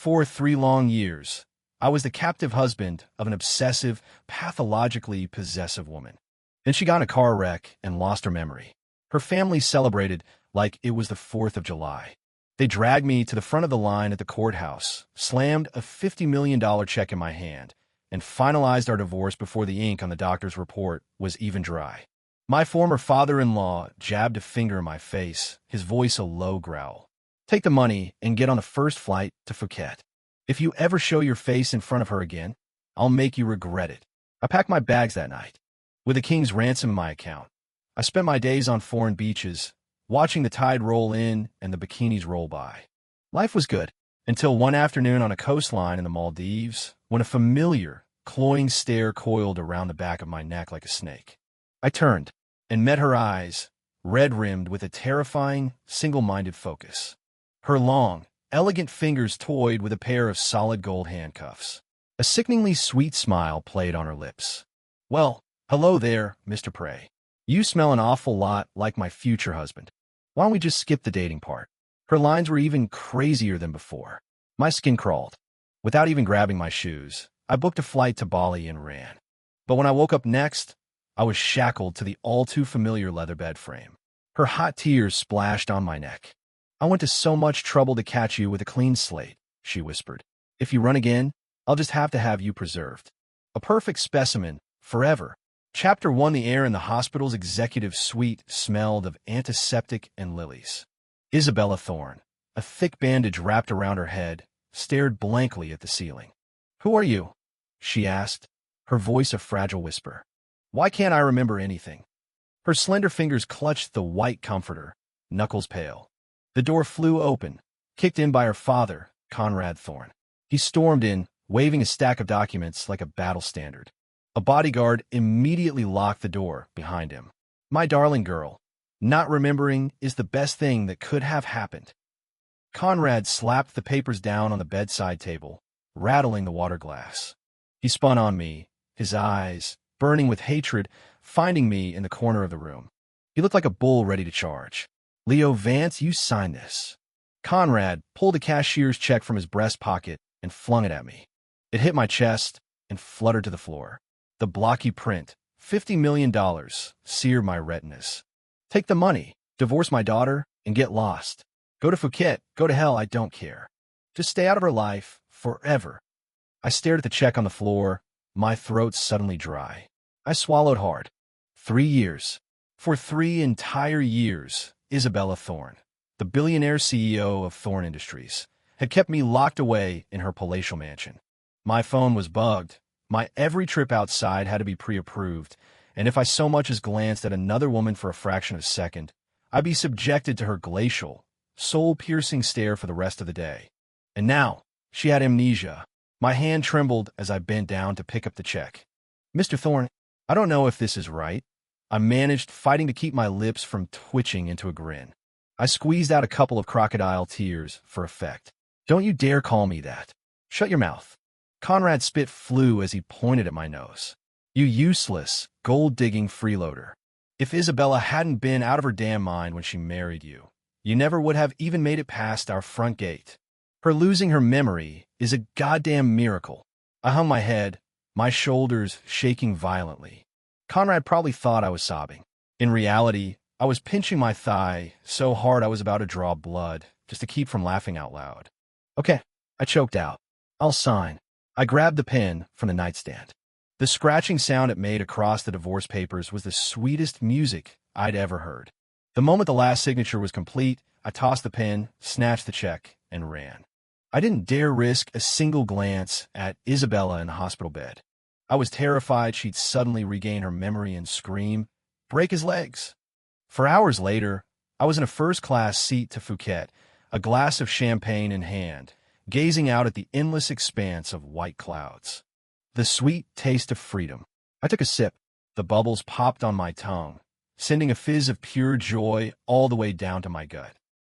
For 3 long years, I was the captive husband of an obsessive, pathologically possessive woman. Then she got in a car wreck and lost her memory. Her family celebrated like it was the 4th of July. They dragged me to the front of the line at the courthouse, slammed a $50 million check in my hand, and finalized our divorce before the ink on the doctor's report was even dry. My former father-in-law jabbed a finger in my face, his voice a low growl. Take the money and get on the first flight to Phuket. If you ever show your face in front of her again, I'll make you regret it. I packed my bags that night. With a king's ransom in my account, I spent my days on foreign beaches, watching the tide roll in and the bikinis roll by. Life was good, until one afternoon on a coastline in the Maldives, when a familiar, cloying stare coiled around the back of my neck like a snake. I turned and met her eyes, red-rimmed with a terrifying, single-minded focus. Her long, elegant fingers toyed with a pair of solid gold handcuffs. A sickeningly sweet smile played on her lips. Well, hello there, Mr. Prey. You smell an awful lot like my future husband. Why don't we just skip the dating part? Her lines were even crazier than before. My skin crawled. Without even grabbing my shoes, I booked a flight to Bali and ran. But when I woke up next, I was shackled to the all-too-familiar leather bed frame. Her hot tears splashed on my neck. I went to so much trouble to catch you with a clean slate, she whispered. If you run again, I'll just have to have you preserved. A perfect specimen, forever. Chapter 1. The air in the hospital's executive suite smelled of antiseptic and lilies. Isabella Thorne, a thick bandage wrapped around her head, stared blankly at the ceiling. Who are you? She asked, her voice a fragile whisper. Why can't I remember anything? Her slender fingers clutched the white comforter, knuckles pale. The door flew open, kicked in by her father, Conrad Thorne. He stormed in, waving a stack of documents like a battle standard. A bodyguard immediately locked the door behind him. My darling girl, not remembering is the best thing that could have happened. Conrad slapped the papers down on the bedside table, rattling the water glass. He spun on me, his eyes, burning with hatred, finding me in the corner of the room. He looked like a bull ready to charge. Leo Vance, you signed this. Conrad pulled a cashier's check from his breast pocket and flung it at me. It hit my chest and fluttered to the floor. The blocky print, $50 million, seared my retinas. Take the money, divorce my daughter, and get lost. Go to Phuket, go to hell, I don't care. Just stay out of her life, forever. I stared at the check on the floor, my throat suddenly dry. I swallowed hard. 3 years. For 3 entire years, Isabella Thorne, the billionaire CEO of Thorne Industries, had kept me locked away in her palatial mansion. My phone was bugged. My every trip outside had to be pre-approved, and if I so much as glanced at another woman for a fraction of a second, I'd be subjected to her glacial, soul-piercing stare for the rest of the day. And now, she had amnesia. My hand trembled as I bent down to pick up the check. Mr. Thorne, I don't know if this is right. I managed, fighting to keep my lips from twitching into a grin. I squeezed out a couple of crocodile tears for effect. Don't you dare call me that. Shut your mouth. Conrad's spit flew as he pointed at my nose. You useless, gold-digging freeloader. If Isabella hadn't been out of her damn mind when she married you, you never would have even made it past our front gate. Her losing her memory is a goddamn miracle. I hung my head, my shoulders shaking violently. Conrad probably thought I was sobbing. In reality, I was pinching my thigh so hard I was about to draw blood, just to keep from laughing out loud. Okay, I choked out. I'll sign. I grabbed the pen from the nightstand. The scratching sound it made across the divorce papers was the sweetest music I'd ever heard. The moment the last signature was complete, I tossed the pen, snatched the check, and ran. I didn't dare risk a single glance at Isabella in the hospital bed. I was terrified she'd suddenly regain her memory and scream, break his legs. For hours later, I was in a first-class seat to Phuket, a glass of champagne in hand, gazing out at the endless expanse of white clouds. The sweet taste of freedom. I took a sip. The bubbles popped on my tongue, sending a fizz of pure joy all the way down to my gut.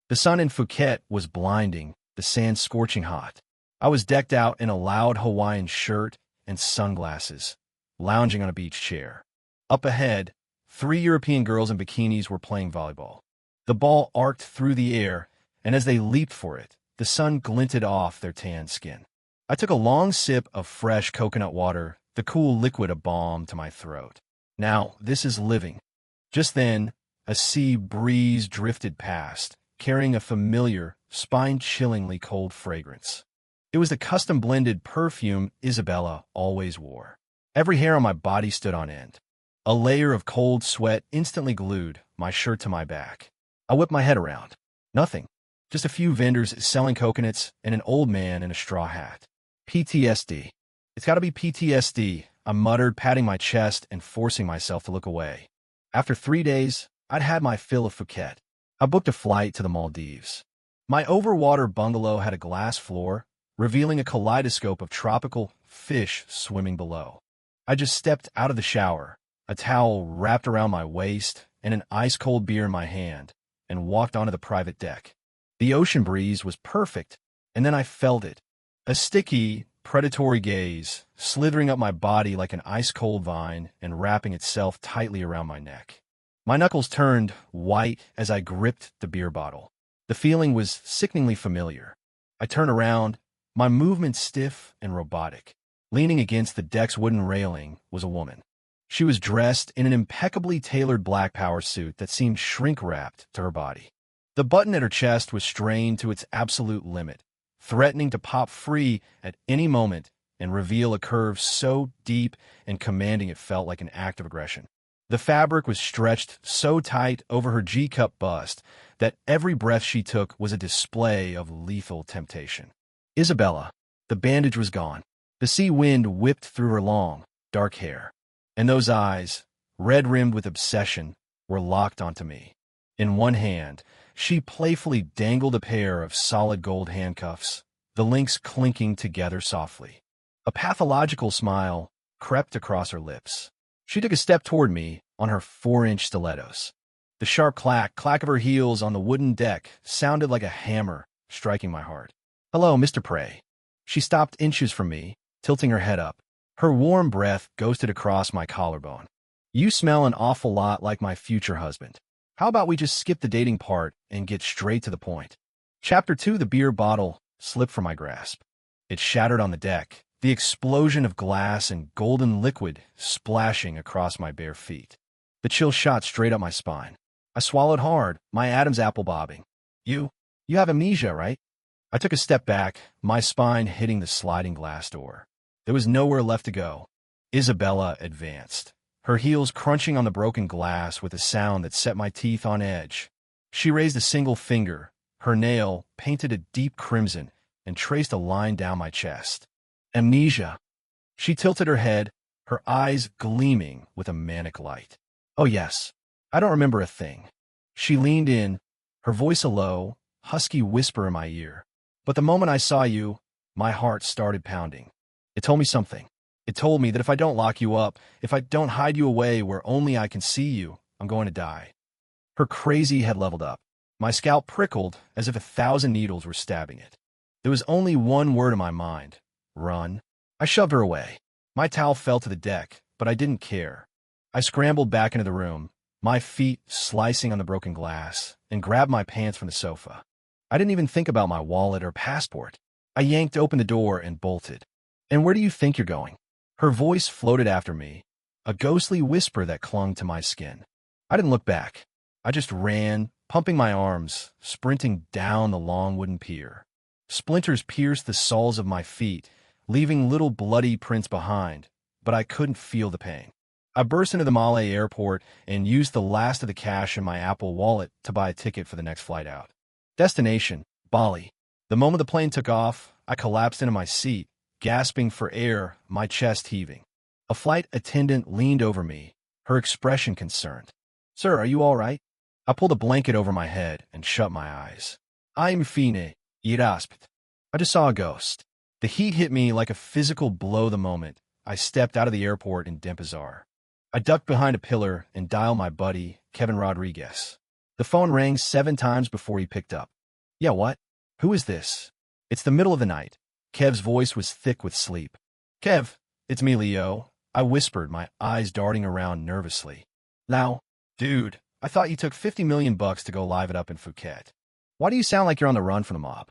The sun in Phuket was blinding, the sand scorching hot. I was decked out in a loud Hawaiian shirt and sunglasses, lounging on a beach chair. Up ahead, 3 European girls in bikinis were playing volleyball. The ball arced through the air, and as they leaped for it, the sun glinted off their tan skin. I took a long sip of fresh coconut water, the cool liquid a balm to my throat. Now, this is living. Just then, a sea breeze drifted past, carrying a familiar, spine-chillingly cold fragrance. It was the custom-blended perfume Isabella always wore. Every hair on my body stood on end. A layer of cold sweat instantly glued my shirt to my back. I whipped my head around. Nothing. Just a few vendors selling coconuts and an old man in a straw hat. PTSD. It's got to be PTSD, I muttered, patting my chest and forcing myself to look away. After 3 days, I'd had my fill of Phuket. I booked a flight to the Maldives. My overwater bungalow had a glass floor, revealing a kaleidoscope of tropical fish swimming below. I just stepped out of the shower, a towel wrapped around my waist and an ice-cold beer in my hand, and walked onto the private deck. The ocean breeze was perfect, and then I felt it. A sticky, predatory gaze, slithering up my body like an ice-cold vine and wrapping itself tightly around my neck. My knuckles turned white as I gripped the beer bottle. The feeling was sickeningly familiar. I turned around, my movements stiff and robotic. Leaning against the deck's wooden railing was a woman. She was dressed in an impeccably tailored black power suit that seemed shrink-wrapped to her body. The button at her chest was strained to its absolute limit, threatening to pop free at any moment and reveal a curve so deep and commanding it felt like an act of aggression. The fabric was stretched so tight over her G-cup bust that every breath she took was a display of lethal temptation. Isabella. The bandage was gone. The sea wind whipped through her long, dark hair. And those eyes, red-rimmed with obsession, were locked onto me. In one hand, she playfully dangled a pair of solid gold handcuffs, the links clinking together softly. A pathological smile crept across her lips. She took a step toward me on her 4-inch stilettos. The sharp clack of her heels on the wooden deck sounded like a hammer striking my heart. "Hello, Mr. Prey." She stopped inches from me, tilting her head up. Her warm breath ghosted across my collarbone. "You smell an awful lot like my future husband. How about we just skip the dating part and get straight to the point?" Chapter 2. The beer bottle slipped from my grasp. It shattered on the deck, the explosion of glass and golden liquid splashing across my bare feet. The chill shot straight up my spine. I swallowed hard, my Adam's apple bobbing. You have amnesia, right?" I took a step back, my spine hitting the sliding glass door. There was nowhere left to go. Isabella advanced, her heels crunching on the broken glass with a sound that set my teeth on edge. She raised a single finger, her nail painted a deep crimson, and traced a line down my chest. "Amnesia." She tilted her head, her eyes gleaming with a manic light. "Oh yes, I don't remember a thing." She leaned in, her voice a low, husky whisper in my ear. "But the moment I saw you, my heart started pounding. It told me something. It told me that if I don't lock you up, if I don't hide you away where only I can see you, I'm going to die." Her crazy head leveled up. My scalp prickled as if 1,000 needles were stabbing it. There was only one word in my mind: run. I shoved her away. My towel fell to the deck, but I didn't care. I scrambled back into the room, my feet slicing on the broken glass, and grabbed my pants from the sofa. I didn't even think about my wallet or passport. I yanked open the door and bolted. "And where do you think you're going?" Her voice floated after me, a ghostly whisper that clung to my skin. I didn't look back. I just ran, pumping my arms, sprinting down the long wooden pier. Splinters pierced the soles of my feet, leaving little bloody prints behind, but I couldn't feel the pain. I burst into the Malé airport and used the last of the cash in my Apple wallet to buy a ticket for the next flight out. Destination: Bali. The moment the plane took off, I collapsed into my seat, gasping for air, my chest heaving. A flight attendant leaned over me, her expression concerned. "Sir, are you all right?" I pulled a blanket over my head and shut my eyes. "I'm fine, irasped." I just saw a ghost. The heat hit me like a physical blow the moment I stepped out of the airport in Denpasar. I ducked behind a pillar and dialed my buddy, Kevin Rodriguez. The phone rang 7 times before he picked up. "Yeah, what? Who is this?" "It's the middle of the night." Kev's voice was thick with sleep. "Kev, it's me, Leo," I whispered, my eyes darting around nervously. "Now, dude, I thought you took $50 million to go live it up in Phuket. Why do you sound like you're on the run from the mob?"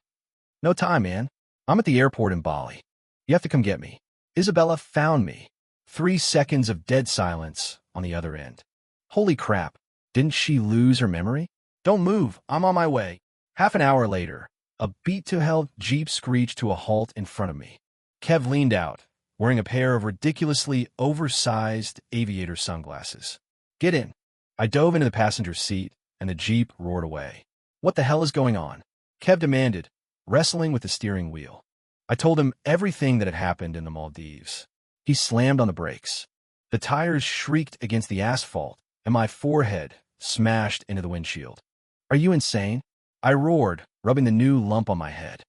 No time, man. I'm at the airport in Bali. You have to come get me. Isabella found me. 3 seconds of dead silence on the other end. Holy crap. Didn't she lose her memory? Don't move. I'm on my way. Half an hour later, a beat-to-hell Jeep screeched to a halt in front of me. Kev leaned out, wearing a pair of ridiculously oversized aviator sunglasses. Get in. I dove into the passenger seat, and the Jeep roared away. What the hell is going on? Kev demanded, wrestling with the steering wheel. I told him everything that had happened in the Maldives. He slammed on the brakes. The tires shrieked against the asphalt, and my forehead smashed into the windshield. Are you insane? I roared, rubbing the new lump on my head.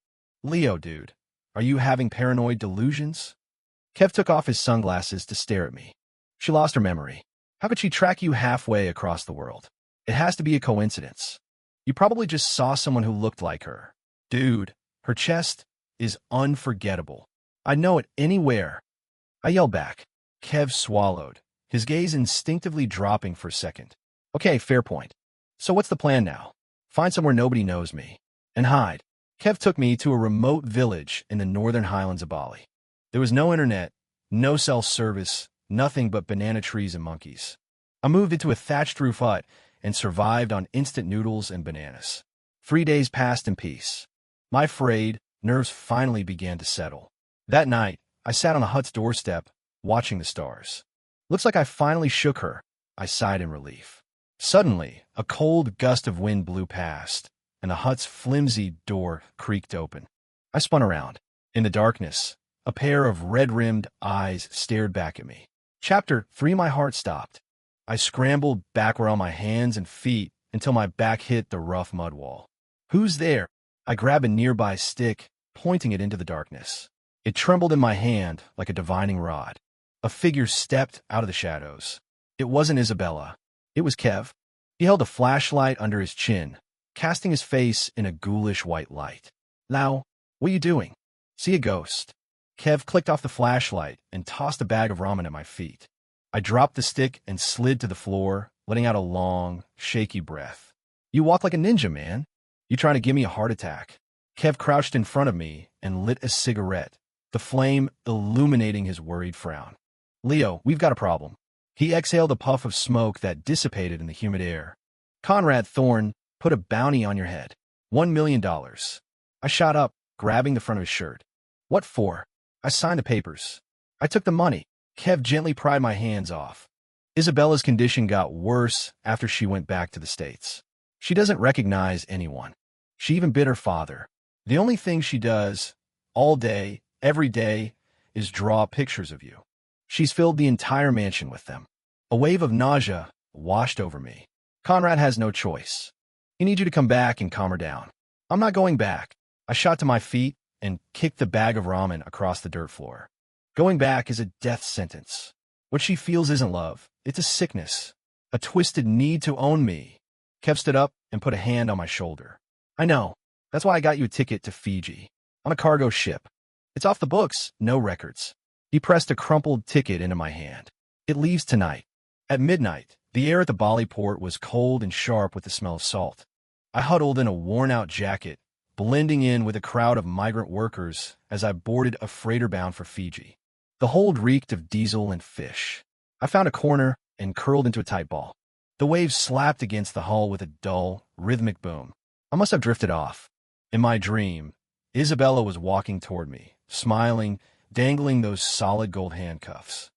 Leo, dude, are you having paranoid delusions? Kev took off his sunglasses to stare at me. She lost her memory. How could she track you halfway across the world? It has to be a coincidence. You probably just saw someone who looked like her. Dude, her chest is unforgettable. I'd know it anywhere. I yelled back. Kev swallowed, his gaze instinctively dropping for a second. Okay, fair point. So what's the plan now? Find somewhere nobody knows me. And hide. Kev took me to a remote village in the northern highlands of Bali. There was no internet, no cell service, nothing but banana trees and monkeys. I moved into a thatched roof hut and survived on instant noodles and bananas. 3 days passed in peace. My frayed nerves finally began to settle. That night, I sat on the hut's doorstep, watching the stars. Looks like I finally shook her, I sighed in relief. Suddenly, a cold gust of wind blew past, and the hut's flimsy door creaked open. I spun around. In the darkness, a pair of red-rimmed eyes stared back at me. Chapter 3. My heart stopped. I scrambled backward on my hands and feet until my back hit the rough mud wall. Who's there? I grabbed a nearby stick, pointing it into the darkness. It trembled in my hand like a divining rod. A figure stepped out of the shadows. It wasn't Isabella. It was Kev. He held a flashlight under his chin, casting his face in a ghoulish white light. Now, what are you doing? See a ghost. Kev clicked off the flashlight and tossed a bag of ramen at my feet. I dropped the stick and slid to the floor, letting out a long, shaky breath. You walk like a ninja, man. You trying to give me a heart attack? Kev crouched in front of me and lit a cigarette, the flame illuminating his worried frown. Leo, we've got a problem. He exhaled a puff of smoke that dissipated in the humid air. Conrad Thorne put a bounty on your head. $1 million. I shot up, grabbing the front of his shirt. What for? I signed the papers. I took the money. Kev gently pried my hands off. Isabella's condition got worse after she went back to the States. She doesn't recognize anyone. She even bit her father. The only thing she does, all day, every day, is draw pictures of you. She's filled the entire mansion with them. A wave of nausea washed over me. Conrad has no choice. He needs you to come back and calm her down. I'm not going back. I shot to my feet and kicked the bag of ramen across the dirt floor. Going back is a death sentence. What she feels isn't love. It's a sickness. A twisted need to own me. Kev stood up and put a hand on my shoulder. I know. That's why I got you a ticket to Fiji. On a cargo ship. It's off the books, no records. He pressed a crumpled ticket into my hand. It leaves tonight. At midnight, the air at the Bali port was cold and sharp with the smell of salt. I huddled in a worn-out jacket, blending in with a crowd of migrant workers as I boarded a freighter bound for Fiji. The hold reeked of diesel and fish. I found a corner and curled into a tight ball. The waves slapped against the hull with a dull, rhythmic boom. I must have drifted off. In my dream, Isabella was walking toward me, smiling, dangling those solid gold handcuffs.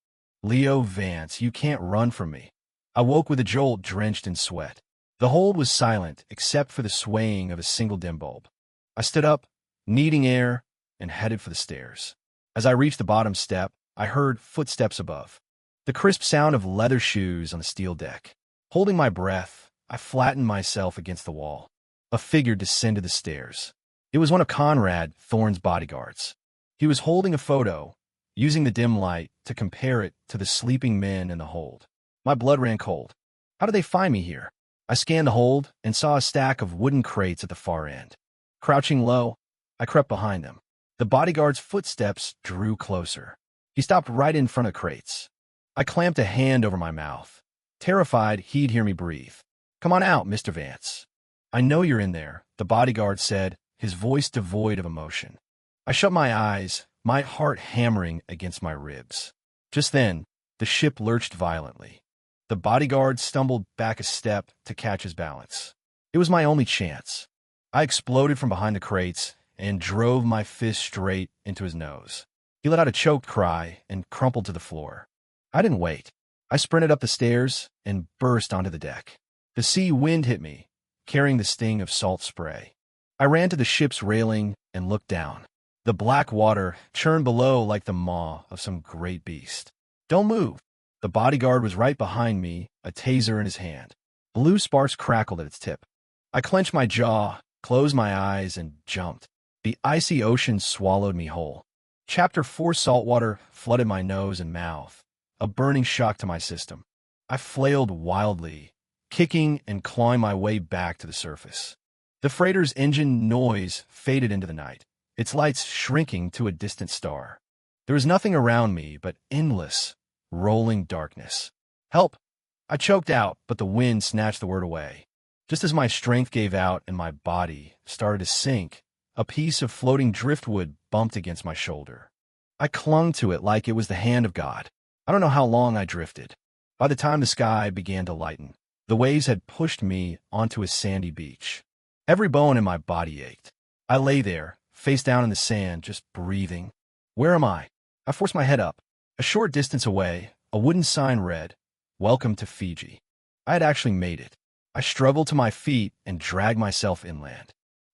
Leo Vance, you can't run from me. I woke with a jolt drenched in sweat. The hold was silent except for the swaying of a single dim bulb. I stood up, needing air, and headed for the stairs. As I reached the bottom step, I heard footsteps above. The crisp sound of leather shoes on the steel deck. Holding my breath, I flattened myself against the wall. A figure descended the stairs. It was one of Conrad Thorne's bodyguards. He was holding a photo, using the dim light to compare it to the sleeping men in the hold. My blood ran cold. How did they find me here? I scanned the hold and saw a stack of wooden crates at the far end. Crouching low, I crept behind them. The bodyguard's footsteps drew closer. He stopped right in front of the crates. I clamped a hand over my mouth, terrified he'd hear me breathe. Come on out, Mr. Vance. I know you're in there, the bodyguard said, his voice devoid of emotion. I shut my eyes, my heart hammering against my ribs. Just then, the ship lurched violently. The bodyguard stumbled back a step to catch his balance. It was my only chance. I exploded from behind the crates and drove my fist straight into his nose. He let out a choked cry and crumpled to the floor. I didn't wait. I sprinted up the stairs and burst onto the deck. The sea wind hit me, carrying the sting of salt spray. I ran to the ship's railing and looked down. The black water churned below like the maw of some great beast. "Don't move." The bodyguard was right behind me, a taser in his hand. Blue sparks crackled at its tip. I clenched my jaw, closed my eyes, and jumped. The icy ocean swallowed me whole. Chapter 4 saltwater flooded my nose and mouth, a burning shock to my system. I flailed wildly, kicking and clawing my way back to the surface. The freighter's engine noise faded into the night, its lights shrinking to a distant star. There was nothing around me but endless, rolling darkness. "Help!" I choked out, but the wind snatched the word away. Just as my strength gave out and my body started to sink, a piece of floating driftwood bumped against my shoulder. I clung to it like it was the hand of God. I don't know how long I drifted. By the time the sky began to lighten, the waves had pushed me onto a sandy beach. Every bone in my body ached. I lay there, face down in the sand, just breathing. Where am I? I forced my head up. A short distance away, a wooden sign read, "Welcome to Fiji." I had actually made it. I struggled to my feet and dragged myself inland.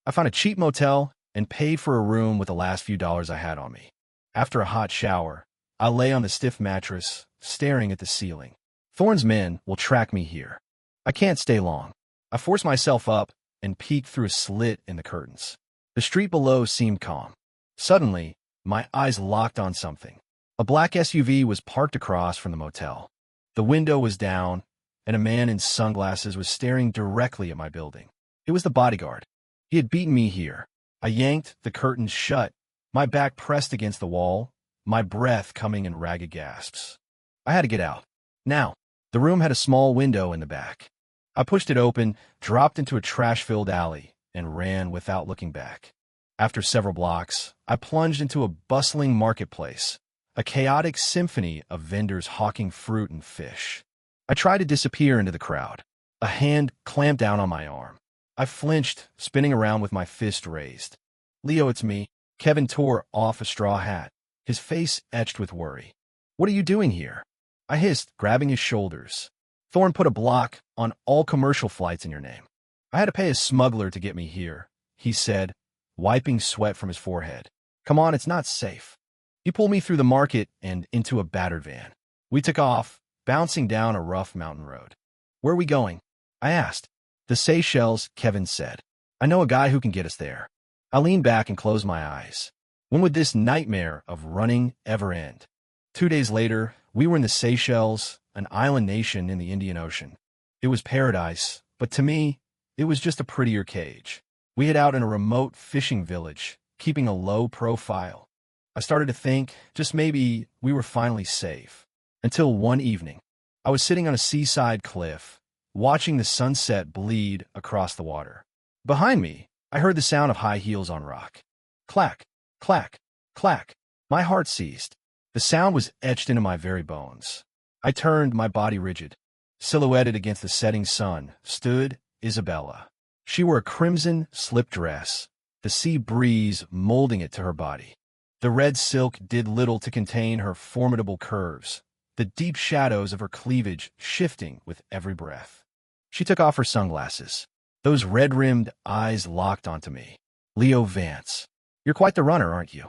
I found a cheap motel and paid for a room with the last few dollars I had on me. After a hot shower, I lay on the stiff mattress, staring at the ceiling. Thorne's men will track me here. I can't stay long. I forced myself up and peeked through a slit in the curtains. The street below seemed calm. Suddenly, my eyes locked on something. A black SUV was parked across from the motel. The window was down, and a man in sunglasses was staring directly at my building. It was the bodyguard. He had beaten me here. I yanked the curtains shut, my back pressed against the wall, my breath coming in ragged gasps. I had to get out. Now, the room had a small window in the back. I pushed it open, dropped into a trash-filled alley, and ran without looking back. After several blocks, I plunged into a bustling marketplace, a chaotic symphony of vendors hawking fruit and fish. I tried to disappear into the crowd. A hand clamped down on my arm. I flinched, spinning around with my fist raised. "Leo, it's me." Kevin tore off a straw hat, his face etched with worry. "What are you doing here?" I hissed, grabbing his shoulders. "Thorne put a block on all commercial flights in your name. I had to pay a smuggler to get me here," he said, wiping sweat from his forehead. "Come on, it's not safe." He pulled me through the market and into a battered van. We took off, bouncing down a rough mountain road. "Where are we going?" I asked. "The Seychelles," Kevin said. "I know a guy who can get us there." I leaned back and closed my eyes. When would this nightmare of running ever end? 2 days later, we were in the Seychelles, an island nation in the Indian Ocean. It was paradise, but to me, it was just a prettier cage. We hid out in a remote fishing village, keeping a low profile. I started to think, just maybe, we were finally safe. Until one evening, I was sitting on a seaside cliff, watching the sunset bleed across the water. Behind me, I heard the sound of high heels on rock. Clack, clack, clack. My heart seized. The sound was etched into my very bones. I turned, my body rigid. Silhouetted against the setting sun, stood Isabella. She wore a crimson slip dress, the sea breeze molding it to her body. The red silk did little to contain her formidable curves, the deep shadows of her cleavage shifting with every breath. She took off her sunglasses. Those red-rimmed eyes locked onto me. "Leo Vance, you're quite the runner, aren't you?"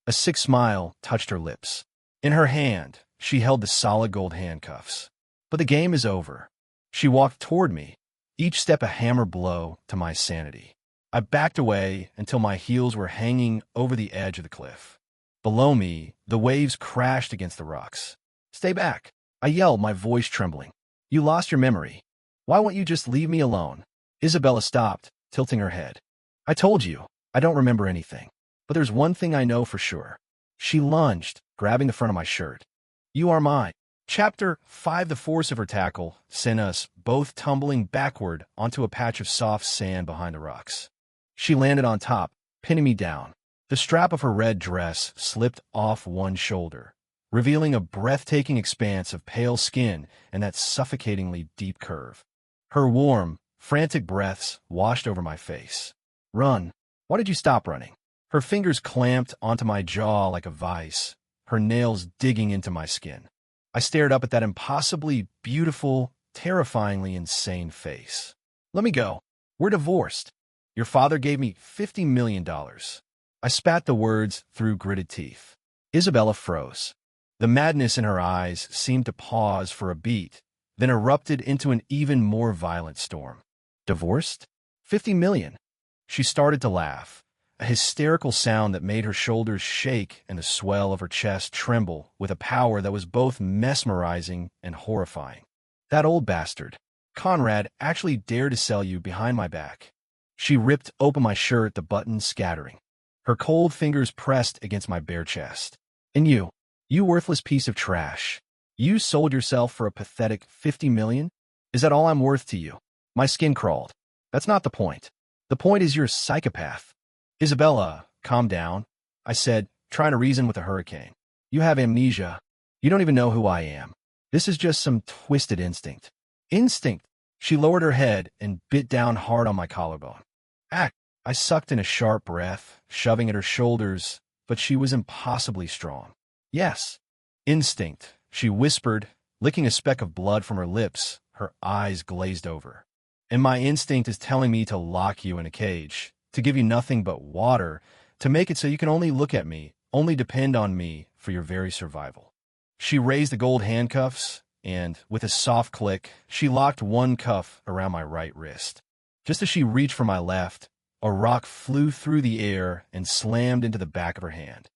A sick smile touched her lips. In her hand, she held the solid gold handcuffs. "But the game is over." She walked toward me, each step a hammer blow to my sanity. I backed away until my heels were hanging over the edge of the cliff. Below me, the waves crashed against the rocks. "Stay back," I yelled, my voice trembling. "You lost your memory. Why won't you just leave me alone?" Isabella stopped, tilting her head. "I told you, I don't remember anything. But there's one thing I know for sure." She lunged, grabbing the front of my shirt. "You are mine." Chapter 5. The force of her tackle sent us both tumbling backward onto a patch of soft sand behind the rocks. She landed on top, pinning me down. The strap of her red dress slipped off one shoulder, revealing a breathtaking expanse of pale skin and that suffocatingly deep curve. Her warm, frantic breaths washed over my face. Run. Why did you stop running? Her fingers clamped onto my jaw like a vice, her nails digging into my skin. I stared up at that impossibly beautiful, terrifyingly insane face. Let me go. We're divorced. Your father gave me $50 million. I spat the words through gritted teeth. Isabella froze. The madness in her eyes seemed to pause for a beat, then erupted into an even more violent storm. Divorced? 50 million. She started to laugh, a hysterical sound that made her shoulders shake and the swell of her chest tremble with a power that was both mesmerizing and horrifying. That old bastard, Conrad, actually dared to sell you behind my back. She ripped open my shirt, the buttons scattering. Her cold fingers pressed against my bare chest. And you worthless piece of trash. You sold yourself for a pathetic 50 million? Is that all I'm worth to you? My skin crawled. That's not the point. The point is you're a psychopath. Isabella, calm down, I said, trying to reason with a hurricane. You have amnesia. You don't even know who I am. This is just some twisted instinct. Instinct? She lowered her head and bit down hard on my collarbone. Act. I sucked in a sharp breath, shoving at her shoulders, but she was impossibly strong. Yes. Instinct, she whispered, licking a speck of blood from her lips, her eyes glazed over. And my instinct is telling me to lock you in a cage, to give you nothing but water, to make it so you can only look at me, only depend on me for your very survival. She raised the gold handcuffs, and, with a soft click, she locked one cuff around my right wrist. Just as she reached for my left, a rock flew through the air and slammed into the back of her hand.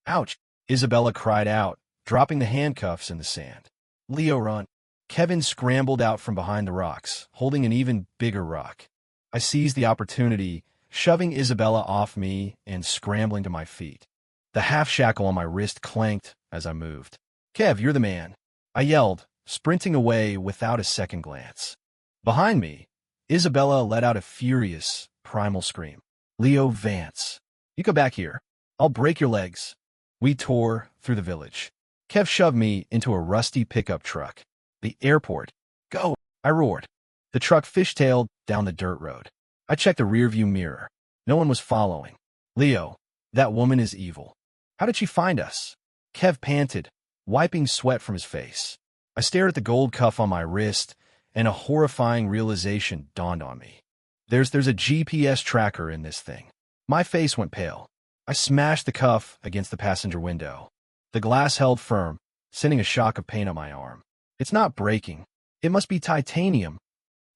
Ouch! Isabella cried out, dropping the handcuffs in the sand. Leo, run! Kevin scrambled out from behind the rocks, holding an even bigger rock. I seized the opportunity, shoving Isabella off me and scrambling to my feet. The half-shackle on my wrist clanked as I moved. Kev, you're the man, I yelled, sprinting away without a second glance. Behind me, Isabella let out a furious, primal scream. Leo Vance, you go back here. I'll break your legs. We tore through the village. Kev shoved me into a rusty pickup truck. The airport. Go, I roared. The truck fishtailed down the dirt road. I checked the rearview mirror. No one was following. Leo, that woman is evil. How did she find us? Kev panted, wiping sweat from his face. I stared at the gold cuff on my wrist, and a horrifying realization dawned on me. There's a GPS tracker in this thing. My face went pale. I smashed the cuff against the passenger window. The glass held firm, sending a shock of pain up my arm. It's not breaking. It must be titanium.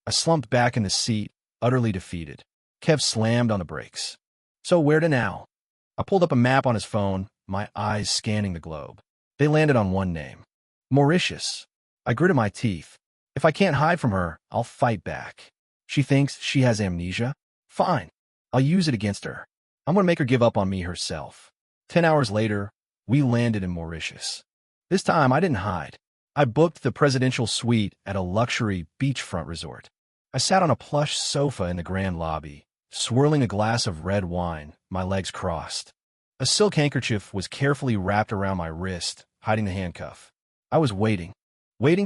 I slumped back in the seat, utterly defeated. Kev slammed on the brakes. So where to now? I pulled up a map on his phone, my eyes scanning the globe. They landed on one name. Mauritius. I gritted my teeth. If I can't hide from her, I'll fight back. She thinks she has amnesia? Fine. I'll use it against her. I'm going to make her give up on me herself. 10 hours later, we landed in Mauritius. This time, I didn't hide. I booked the presidential suite at a luxury beachfront resort. I sat on a plush sofa in the grand lobby, swirling a glass of red wine, my legs crossed. A silk handkerchief was carefully wrapped around my wrist, hiding the handcuff. I was waiting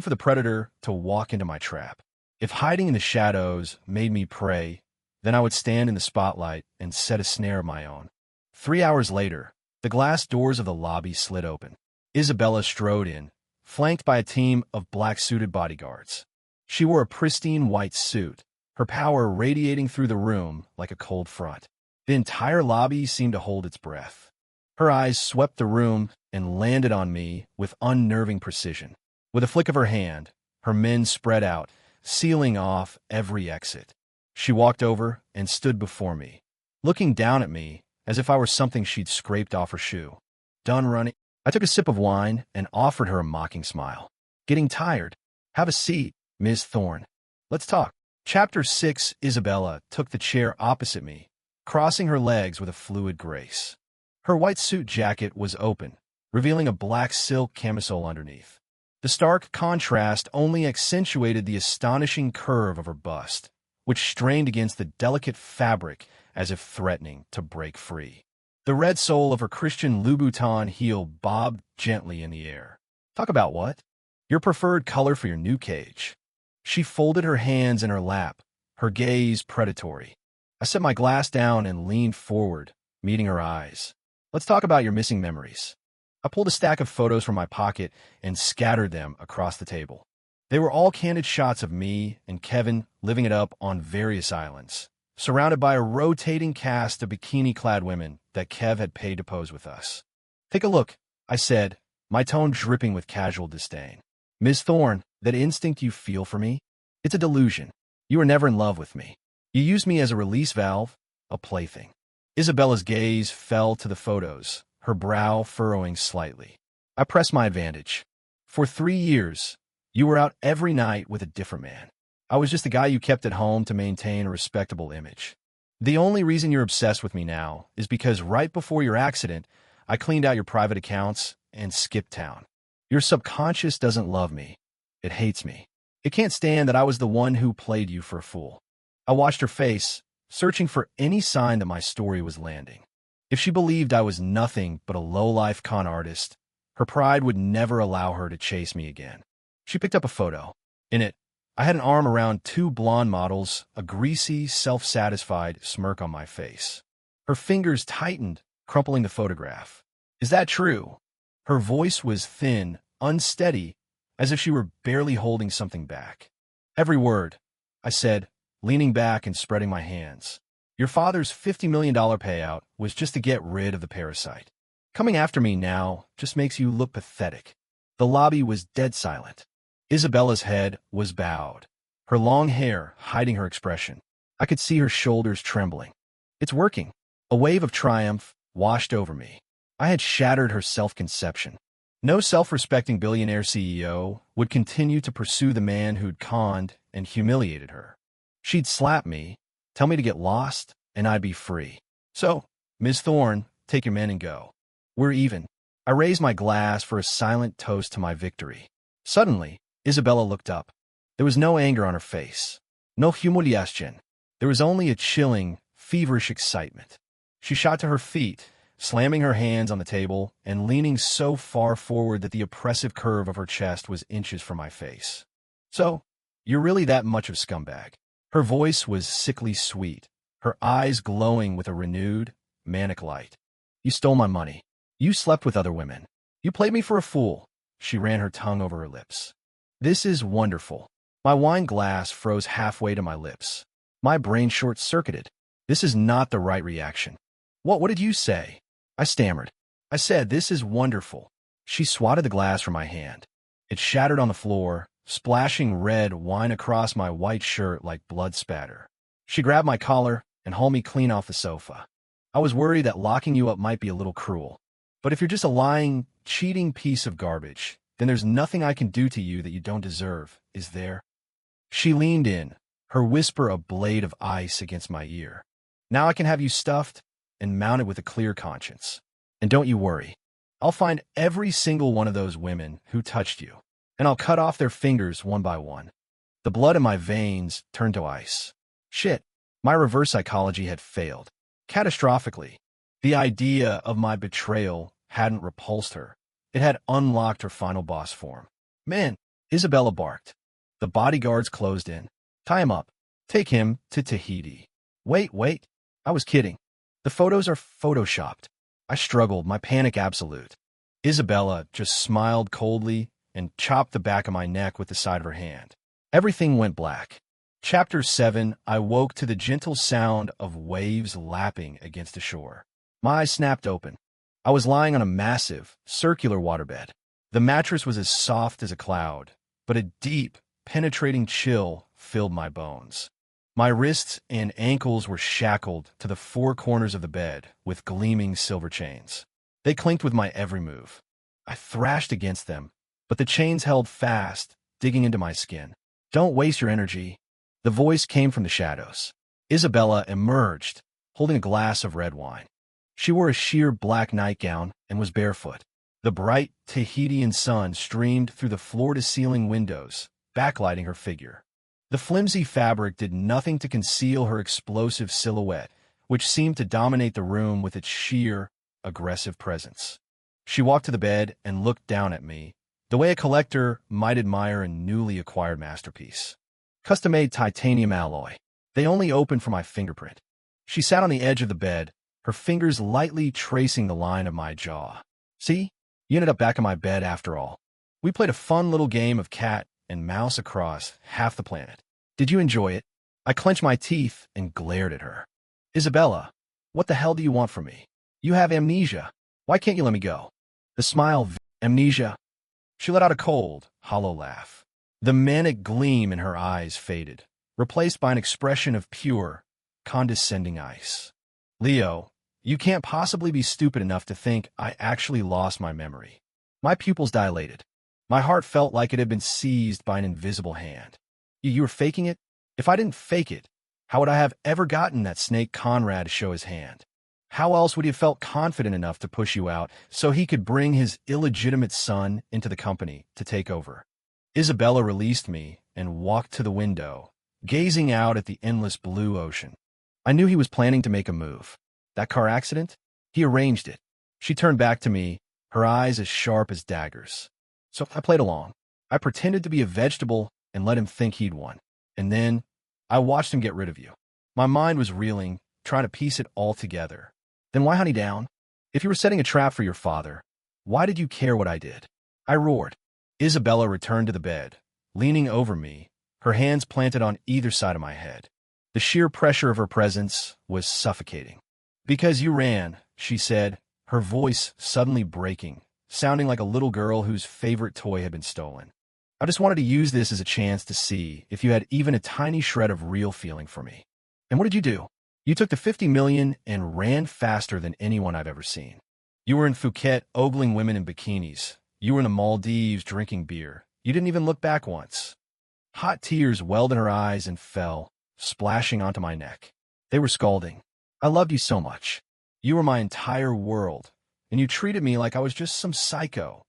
for the predator to walk into my trap. If hiding in the shadows made me prey, then I would stand in the spotlight and set a snare of my own. 3 hours later, the glass doors of the lobby slid open. Isabella strode in, flanked by a team of black-suited bodyguards. She wore a pristine white suit, her power radiating through the room like a cold front. The entire lobby seemed to hold its breath. Her eyes swept the room and landed on me with unnerving precision. With a flick of her hand, her men spread out, sealing off every exit. She walked over and stood before me, looking down at me as if I were something she'd scraped off her shoe. Done running? I took a sip of wine and offered her a mocking smile. Getting tired? Have a seat, Ms. Thorne. Let's talk. Chapter 6. Isabella took the chair opposite me, crossing her legs with a fluid grace. Her white suit jacket was open, revealing a black silk camisole underneath. The stark contrast only accentuated the astonishing curve of her bust, which strained against the delicate fabric as if threatening to break free. The red sole of her Christian Louboutin heel bobbed gently in the air. Talk about what? Your preferred color for your new cage. She folded her hands in her lap, her gaze predatory. I set my glass down and leaned forward, meeting her eyes. Let's talk about your missing memories. I pulled a stack of photos from my pocket and scattered them across the table. They were all candid shots of me and Kevin living it up on various islands, surrounded by a rotating cast of bikini-clad women that Kev had paid to pose with us. Take a look, I said, my tone dripping with casual disdain. Ms. Thorne, that instinct you feel for me? It's a delusion. You were never in love with me. You used me as a release valve, a plaything. Isabella's gaze fell to the photos, her brow furrowing slightly. I pressed my advantage. For 3 years, you were out every night with a different man. I was just the guy you kept at home to maintain a respectable image. The only reason you're obsessed with me now is because right before your accident, I cleaned out your private accounts and skipped town. Your subconscious doesn't love me. It hates me. It can't stand that I was the one who played you for a fool. I watched her face, searching for any sign that my story was landing. If she believed I was nothing but a low-life con artist, her pride would never allow her to chase me again. She picked up a photo. In it, I had an arm around 2 blonde models, a greasy, self-satisfied smirk on my face. Her fingers tightened, crumpling the photograph. Is that true? Her voice was thin, unsteady, as if she were barely holding something back. Every word, I said, leaning back and spreading my hands. Your father's $50 million payout was just to get rid of the parasite. Coming after me now just makes you look pathetic. The lobby was dead silent. Isabella's head was bowed, her long hair hiding her expression. I could see her shoulders trembling. It's working. A wave of triumph washed over me. I had shattered her self-conception. No self-respecting billionaire CEO would continue to pursue the man who'd conned and humiliated her. She'd slap me, tell me to get lost, and I'd be free. So, Ms. Thorne, take your men and go. We're even. I raised my glass for a silent toast to my victory. Suddenly, Isabella looked up. There was no anger on her face. No humiliation. There was only a chilling, feverish excitement. She shot to her feet, slamming her hands on the table and leaning so far forward that the oppressive curve of her chest was inches from my face. So, you're really that much of a scumbag. Her voice was sickly sweet, her eyes glowing with a renewed, manic light. You stole my money. You slept with other women. You played me for a fool. She ran her tongue over her lips. This is wonderful. My wine glass froze halfway to my lips. My brain short-circuited. This is not the right reaction. What did you say? I stammered. I said, this is wonderful. She swatted the glass from my hand. It shattered on the floor, splashing red wine across my white shirt like blood spatter. She grabbed my collar and hauled me clean off the sofa. I was worried that locking you up might be a little cruel. But if you're just a lying, cheating piece of garbage, then there's nothing I can do to you that you don't deserve, is there? She leaned in, her whisper a blade of ice against my ear. Now I can have you stuffed and mounted with a clear conscience. And don't you worry. I'll find every single one of those women who touched you, and I'll cut off their fingers one by one. The blood in my veins turned to ice. Shit, my reverse psychology had failed. Catastrophically. The idea of my betrayal hadn't repulsed her. It had unlocked her final boss form. Man, Isabella barked. The bodyguards closed in. Tie him up. Take him to Tahiti. Wait. I was kidding. The photos are photoshopped. I struggled, my panic absolute. Isabella just smiled coldly and chopped the back of my neck with the side of her hand. Everything went black. Chapter 7, I woke to the gentle sound of waves lapping against the shore. My eyes snapped open. I was lying on a massive, circular waterbed. The mattress was as soft as a cloud, but a deep, penetrating chill filled my bones. My wrists and ankles were shackled to the 4 corners of the bed with gleaming silver chains. They clinked with my every move. I thrashed against them, but the chains held fast, digging into my skin. Don't waste your energy. The voice came from the shadows. Isabella emerged, holding a glass of red wine. She wore a sheer black nightgown and was barefoot. The bright Tahitian sun streamed through the floor-to-ceiling windows, backlighting her figure. The flimsy fabric did nothing to conceal her explosive silhouette, which seemed to dominate the room with its sheer, aggressive presence. She walked to the bed and looked down at me, the way a collector might admire a newly acquired masterpiece. Custom-made titanium alloy. They only opened for my fingerprint. She sat on the edge of the bed, her fingers lightly tracing the line of my jaw. See? You ended up back in my bed after all. We played a fun little game of cat and mouse across half the planet. Did you enjoy it? I clenched my teeth and glared at her. Isabella, what the hell do you want from me? You have amnesia. Why can't you let me go? The smile, amnesia. She let out a cold, hollow laugh. The manic gleam in her eyes faded, replaced by an expression of pure, condescending ice. Leo, you can't possibly be stupid enough to think I actually lost my memory. My pupils dilated. My heart felt like it had been seized by an invisible hand. You were faking it? If I didn't fake it, how would I have ever gotten that snake Conrad to show his hand? How else would he have felt confident enough to push you out so he could bring his illegitimate son into the company to take over? Isabella released me and walked to the window, gazing out at the endless blue ocean. I knew he was planning to make a move. That car accident? He arranged it. She turned back to me, her eyes as sharp as daggers. So I played along. I pretended to be a vegetable and let him think he'd won. And then I watched him get rid of you. My mind was reeling, trying to piece it all together. Then why hunt down? If you were setting a trap for your father, why did you care what I did? I roared. Isabella returned to the bed, leaning over me, her hands planted on either side of my head. The sheer pressure of her presence was suffocating. Because you ran, she said, her voice suddenly breaking, sounding like a little girl whose favorite toy had been stolen. I just wanted to use this as a chance to see if you had even a tiny shred of real feeling for me. And what did you do? You took the 50 million and ran faster than anyone I've ever seen. You were in Phuket ogling women in bikinis. You were in the Maldives drinking beer. You didn't even look back once. Hot tears welled in her eyes and fell, splashing onto my neck. They were scalding. I loved you so much. You were my entire world, and you treated me like I was just some psycho.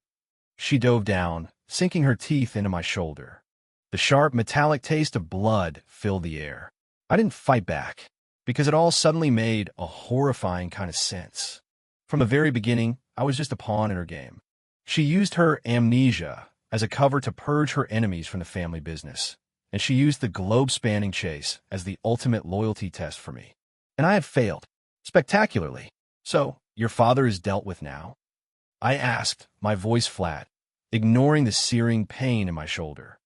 She dove down, sinking her teeth into my shoulder. The sharp, metallic taste of blood filled the air. I didn't fight back, because it all suddenly made a horrifying kind of sense. From the very beginning, I was just a pawn in her game. She used her amnesia as a cover to purge her enemies from the family business, and she used the globe-spanning chase as the ultimate loyalty test for me. And I had failed, spectacularly. So, your father is dealt with now? I asked, my voice flat, ignoring the searing pain in my shoulder.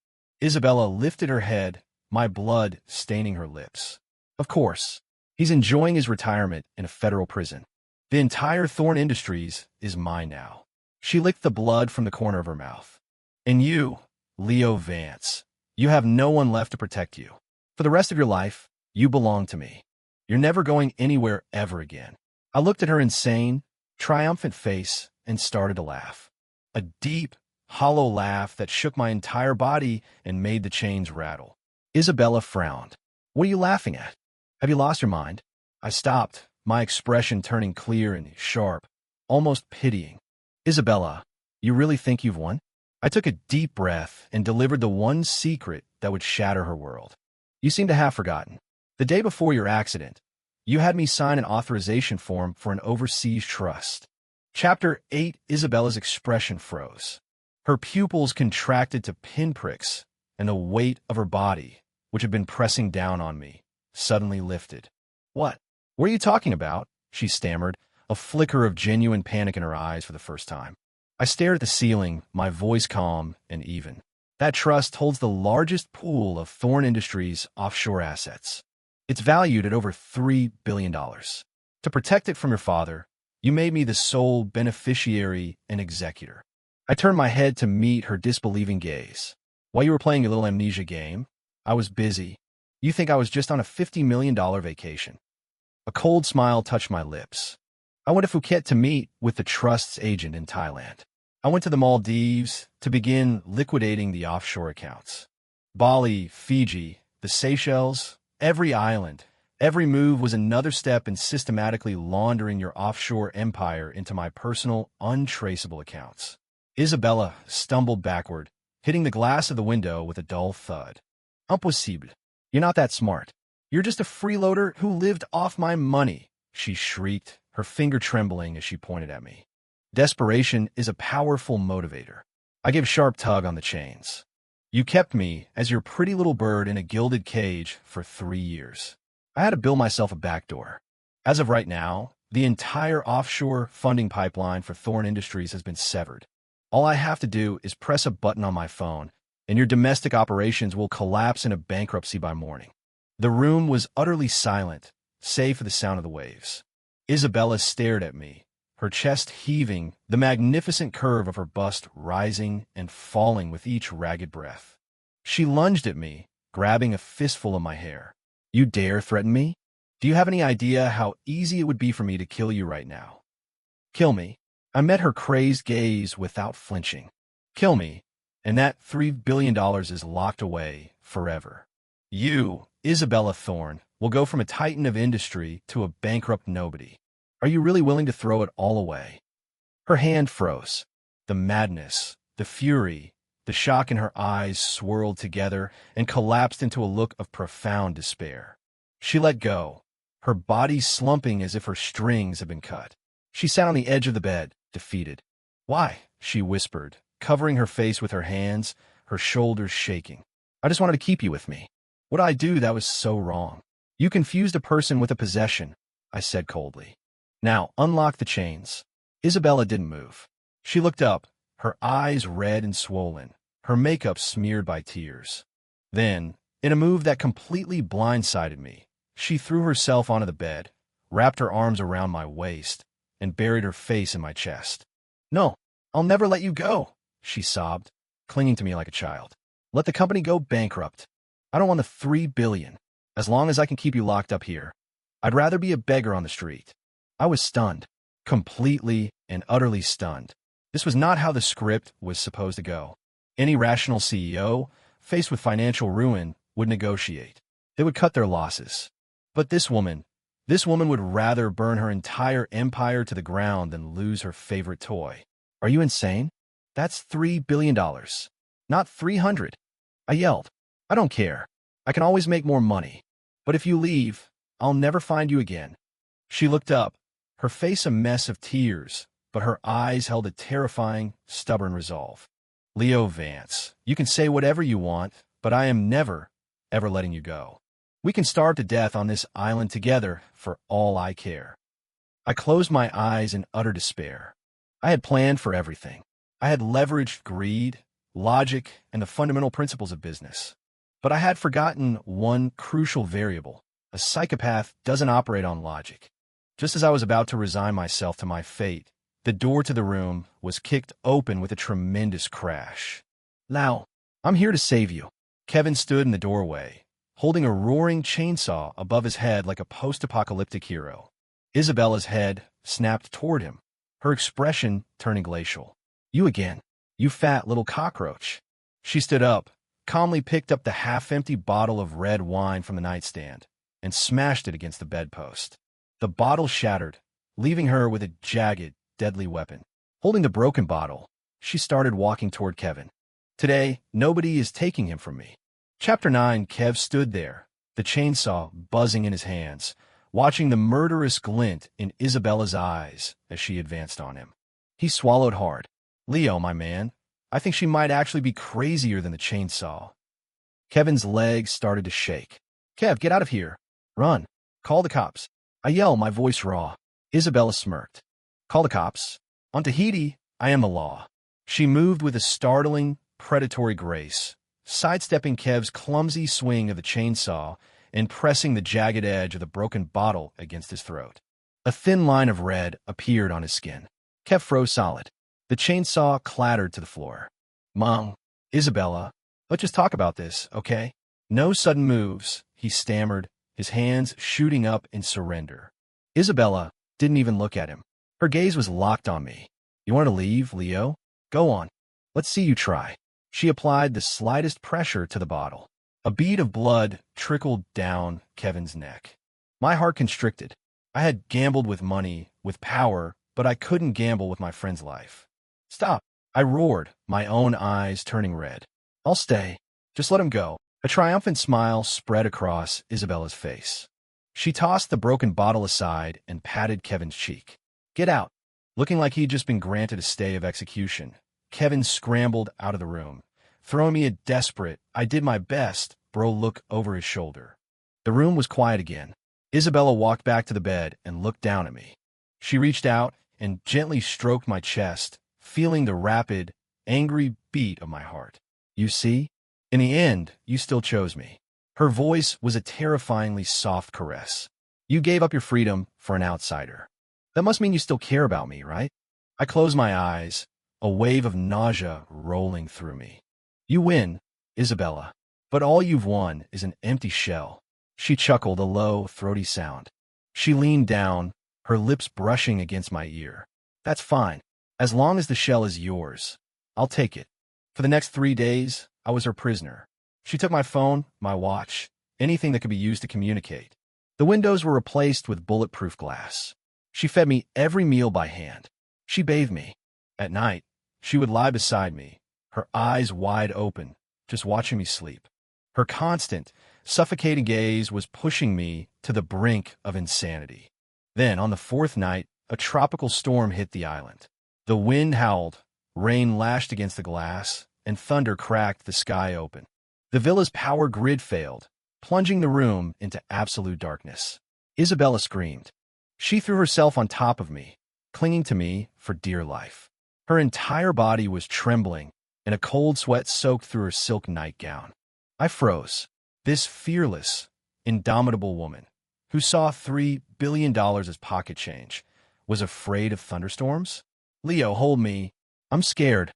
Isabella lifted her head, my blood staining her lips. Of course. He's enjoying his retirement in a federal prison. The entire Thorn Industries is mine now. She licked the blood from the corner of her mouth. And you, Leo Vance, you have no one left to protect you. For the rest of your life, you belong to me. You're never going anywhere ever again. I looked at her insane, triumphant face and started to laugh. A deep, hollow laugh that shook my entire body and made the chains rattle. Isabella frowned. What are you laughing at? Have you lost your mind? I stopped, my expression turning clear and sharp, almost pitying. Isabella, you really think you've won? I took a deep breath and delivered the one secret that would shatter her world. You seem to have forgotten. The day before your accident, you had me sign an authorization form for an overseas trust. Chapter 8. Isabella's expression froze. Her pupils contracted to pinpricks, and the weight of her body, which had been pressing down on me, suddenly lifted. What? What are you talking about? She stammered, a flicker of genuine panic in her eyes for the first time. I stared at the ceiling, my voice calm and even. That trust holds the largest pool of Thorn Industries offshore assets. It's valued at over $3 billion. To protect it from your father, you made me the sole beneficiary and executor. I turned my head to meet her disbelieving gaze. While you were playing your little amnesia game, I was busy. You think I was just on a $50 million vacation. A cold smile touched my lips. I went to Phuket to meet with the trust's agent in Thailand. I went to the Maldives to begin liquidating the offshore accounts. Bali, Fiji, the Seychelles, every island, every move was another step in systematically laundering your offshore empire into my personal, untraceable accounts. Isabella stumbled backward, hitting the glass of the window with a dull thud. Impossible. You're not that smart. You're just a freeloader who lived off my money, she shrieked, her finger trembling as she pointed at me. Desperation is a powerful motivator. I gave a sharp tug on the chains. You kept me as your pretty little bird in a gilded cage for 3 years. I had to build myself a backdoor. As of right now, the entire offshore funding pipeline for Thorn Industries has been severed. All I have to do is press a button on my phone, and your domestic operations will collapse into bankruptcy by morning. The room was utterly silent, save for the sound of the waves. Isabella stared at me, her chest heaving, the magnificent curve of her bust rising and falling with each ragged breath. She lunged at me, grabbing a fistful of my hair. You dare threaten me? Do you have any idea how easy it would be for me to kill you right now? Kill me? I met her crazed gaze without flinching. Kill me, and that $3 billion is locked away forever. You, Isabella Thorne, will go from a titan of industry to a bankrupt nobody. Are you really willing to throw it all away? Her hand froze. The madness, the fury, the shock in her eyes swirled together and collapsed into a look of profound despair. She let go, her body slumping as if her strings had been cut. She sat on the edge of the bed, defeated. Why? She whispered, covering her face with her hands, her shoulders shaking. I just wanted to keep you with me. What did I do that was so wrong? You confused a person with a possession, I said coldly. Now, unlock the chains. Isabella didn't move. She looked up, her eyes red and swollen, her makeup smeared by tears. Then, in a move that completely blindsided me, she threw herself onto the bed, wrapped her arms around my waist, and buried her face in my chest. No, I'll never let you go, she sobbed, clinging to me like a child. Let the company go bankrupt. I don't want the $3 billion. As long as I can keep you locked up here, I'd rather be a beggar on the street. I was stunned, completely and utterly stunned. This was not how the script was supposed to go. Any rational CEO, faced with financial ruin, would negotiate. They would cut their losses. But this woman would rather burn her entire empire to the ground than lose her favorite toy. Are you insane? That's $3 billion, not 300. I yelled. I don't care. I can always make more money. But if you leave, I'll never find you again. She looked up, her face a mess of tears, but her eyes held a terrifying, stubborn resolve. Leo Vance, you can say whatever you want, but I am never, ever letting you go. We can starve to death on this island together for all I care. I closed my eyes in utter despair. I had planned for everything. I had leveraged greed, logic, and the fundamental principles of business. But I had forgotten one crucial variable. A psychopath doesn't operate on logic. Just as I was about to resign myself to my fate, the door to the room was kicked open with a tremendous crash. Now, I'm here to save you. Kevin stood in the doorway, holding a roaring chainsaw above his head like a post-apocalyptic hero. Isabella's head snapped toward him, her expression turning glacial. You again, you fat little cockroach. She stood up, calmly picked up the half-empty bottle of red wine from the nightstand, and smashed it against the bedpost. The bottle shattered, leaving her with a jagged, deadly weapon. Holding the broken bottle, she started walking toward Kevin. Today, nobody is taking him from me. Chapter 9. Kev stood there, the chainsaw buzzing in his hands, watching the murderous glint in Isabella's eyes as she advanced on him. He swallowed hard. Leo, my man, I think she might actually be crazier than the chainsaw. Kevin's legs started to shake. Kev, get out of here. Run. Call the cops. I yell, my voice raw. Isabella smirked. Call the cops. On Tahiti, I am the law. She moved with a startling, predatory grace, sidestepping Kev's clumsy swing of the chainsaw and pressing the jagged edge of the broken bottle against his throat. A thin line of red appeared on his skin. Kev froze solid. The chainsaw clattered to the floor. Mom, Isabella, let's just talk about this, okay? No sudden moves, he stammered, his hands shooting up in surrender. Isabella didn't even look at him. Her gaze was locked on me. You want to leave, Leo? Go on. Let's see you try. She applied the slightest pressure to the bottle. A bead of blood trickled down Kevin's neck. My heart constricted. I had gambled with money, with power, but I couldn't gamble with my friend's life. Stop, I roared, my own eyes turning red. I'll stay. Just let him go. A triumphant smile spread across Isabella's face. She tossed the broken bottle aside and patted Kevin's cheek. Get out. Looking like he'd just been granted a stay of execution, Kevin scrambled out of the room, throwing me a desperate, I did my best, bro look over his shoulder. The room was quiet again. Isabella walked back to the bed and looked down at me. She reached out and gently stroked my chest, feeling the rapid, angry beat of my heart. You see? In the end, you still chose me. Her voice was a terrifyingly soft caress. You gave up your freedom for an outsider. That must mean you still care about me, right? I closed my eyes, a wave of nausea rolling through me. You win, Isabella, but all you've won is an empty shell. She chuckled, a low, throaty sound. She leaned down, her lips brushing against my ear. That's fine. As long as the shell is yours, I'll take it. For the next 3 days, I was her prisoner. She took my phone, my watch, anything that could be used to communicate. The windows were replaced with bulletproof glass. She fed me every meal by hand. She bathed me. At night, she would lie beside me, her eyes wide open, just watching me sleep. Her constant, suffocating gaze was pushing me to the brink of insanity. Then, on the 4th night, a tropical storm hit the island. The wind howled, rain lashed against the glass, and thunder cracked the sky open. The villa's power grid failed, plunging the room into absolute darkness. Isabella screamed. She threw herself on top of me, clinging to me for dear life. Her entire body was trembling, and a cold sweat soaked through her silk nightgown. I froze. This fearless, indomitable woman, who saw $3 billion as pocket change, was afraid of thunderstorms? Leo, hold me. I'm scared.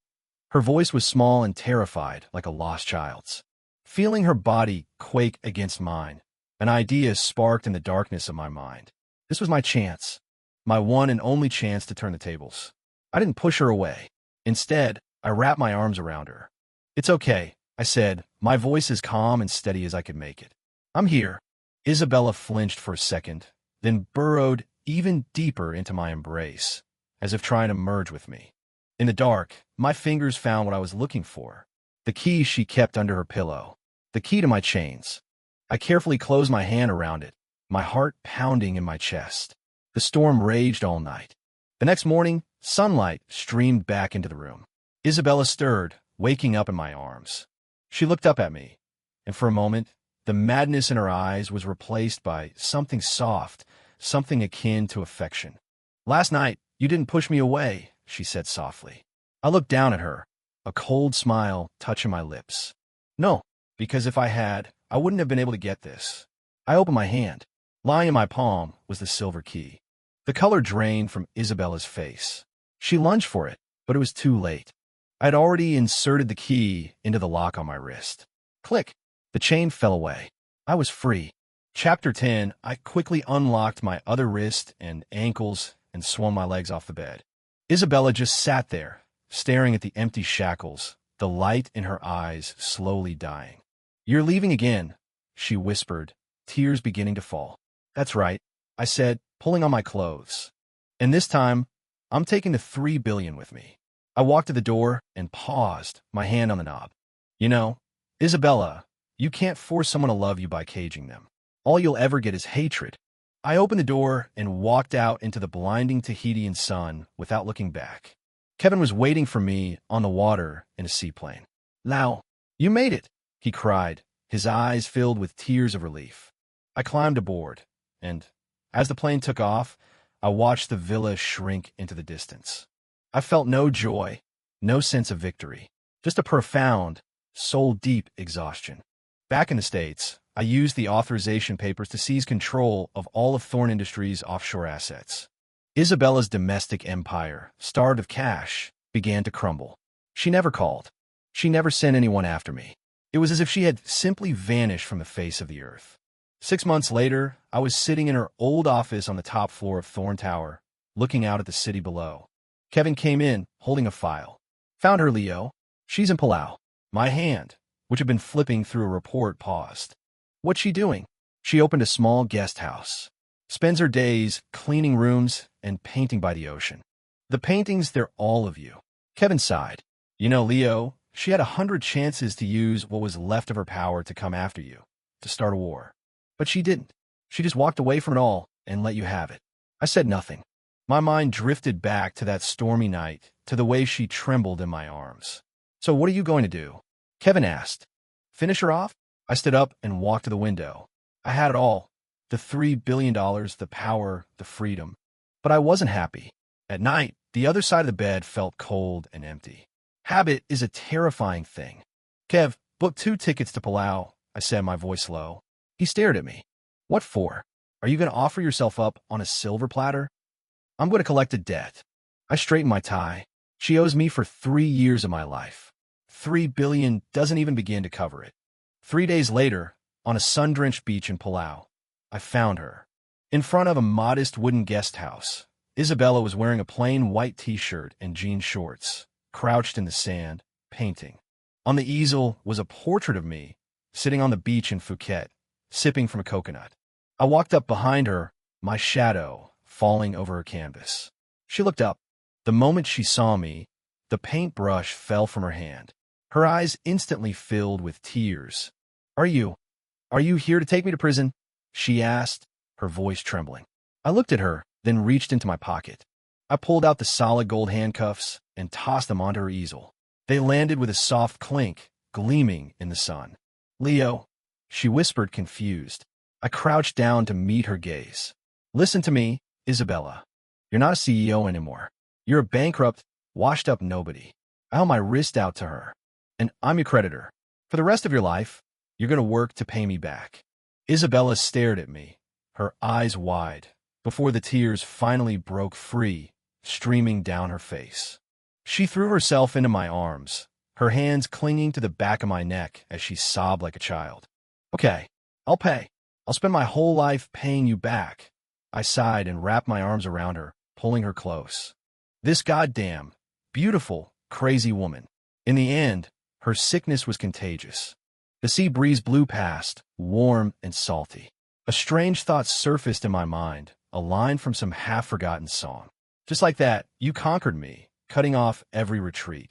Her voice was small and terrified, like a lost child's. Feeling her body quake against mine, an idea sparked in the darkness of my mind. This was my chance, my one and only chance to turn the tables. I didn't push her away. Instead, I wrapped my arms around her. It's okay, I said, my voice as calm and steady as I could make it. I'm here. Isabella flinched for a second, then burrowed even deeper into my embrace, as if trying to merge with me. In the dark, my fingers found what I was looking for, the key she kept under her pillow, the key to my chains. I carefully closed my hand around it, my heart pounding in my chest. The storm raged all night. The next morning, sunlight streamed back into the room. Isabella stirred, waking up in my arms. She looked up at me, and for a moment, the madness in her eyes was replaced by something soft, something akin to affection. Last night, you didn't push me away, she said softly. I looked down at her, a cold smile touching my lips. No, because if I had, I wouldn't have been able to get this. I opened my hand. Lying in my palm was the silver key. The color drained from Isabella's face. She lunged for it, but it was too late. I had already inserted the key into the lock on my wrist. Click! The chain fell away. I was free. Chapter 10, I quickly unlocked my other wrist and ankles and swung my legs off the bed. Isabella just sat there, staring at the empty shackles, the light in her eyes slowly dying. You're leaving again, she whispered, tears beginning to fall. That's right, I said, pulling on my clothes. And this time, I'm taking the $3 billion with me. I walked to the door and paused, my hand on the knob. You know, Isabella, you can't force someone to love you by caging them. All you'll ever get is hatred. I opened the door and walked out into the blinding Tahitian sun without looking back. Kevin was waiting for me on the water in a seaplane. Lau, you made it, he cried, his eyes filled with tears of relief. I climbed aboard, and as the plane took off, I watched the villa shrink into the distance. I felt no joy, no sense of victory, just a profound, soul-deep exhaustion. Back in the States, I used the authorization papers to seize control of all of Thorn Industries' offshore assets. Isabella's domestic empire, starved of cash, began to crumble. She never called. She never sent anyone after me. It was as if she had simply vanished from the face of the earth. 6 months later, I was sitting in her old office on the top floor of Thorn Tower, looking out at the city below. Kevin came in, holding a file. Found her, Leo. She's in Palau. My hand, which had been flipping through a report, paused. What's she doing? She opened a small guest house. Spends her days cleaning rooms and painting by the ocean. The paintings, they're all of you. Kevin sighed. You know, Leo, She had 100 chances to use what was left of her power to come after you, to start a war. But she didn't. She just walked away from it all and let you have it. I said nothing. My mind drifted back to that stormy night, to the way she trembled in my arms. So what are you going to do? Kevin asked. Finish her off? I stood up and walked to the window. I had it all. The $3 billion, the power, the freedom. But I wasn't happy. At night, the other side of the bed felt cold and empty. Habit is a terrifying thing. Kev, book 2 tickets to Palau, I said, my voice low. He stared at me. What for? Are you going to offer yourself up on a silver platter? I'm going to collect a debt. I straightened my tie. She owes me for 3 years of my life. $3 billion doesn't even begin to cover it. 3 days later, on a sun-drenched beach in Palau, I found her. In front of a modest wooden guest house, Isabella was wearing a plain white t-shirt and jean shorts, crouched in the sand, painting. On the easel was a portrait of me, sitting on the beach in Phuket, sipping from a coconut. I walked up behind her, my shadow falling over her canvas. She looked up. The moment she saw me, the paintbrush fell from her hand. Her eyes instantly filled with tears. Are you here to take me to prison? She asked, her voice trembling. I looked at her, then reached into my pocket. I pulled out the solid gold handcuffs and tossed them onto her easel. They landed with a soft clink, gleaming in the sun. Leo, she whispered, confused. I crouched down to meet her gaze. Listen to me, Isabella. You're not a CEO anymore. You're a bankrupt, washed-up nobody. I held my wrist out to her. And I'm your creditor. For the rest of your life, you're going to work to pay me back. Isabella stared at me, her eyes wide, before the tears finally broke free, streaming down her face. She threw herself into my arms, her hands clinging to the back of my neck as she sobbed like a child. Okay, I'll pay. I'll spend my whole life paying you back. I sighed and wrapped my arms around her, pulling her close. This goddamn, beautiful, crazy woman. In the end, her sickness was contagious. The sea breeze blew past, warm and salty. A strange thought surfaced in my mind, a line from some half-forgotten song. Just like that, you conquered me, cutting off every retreat.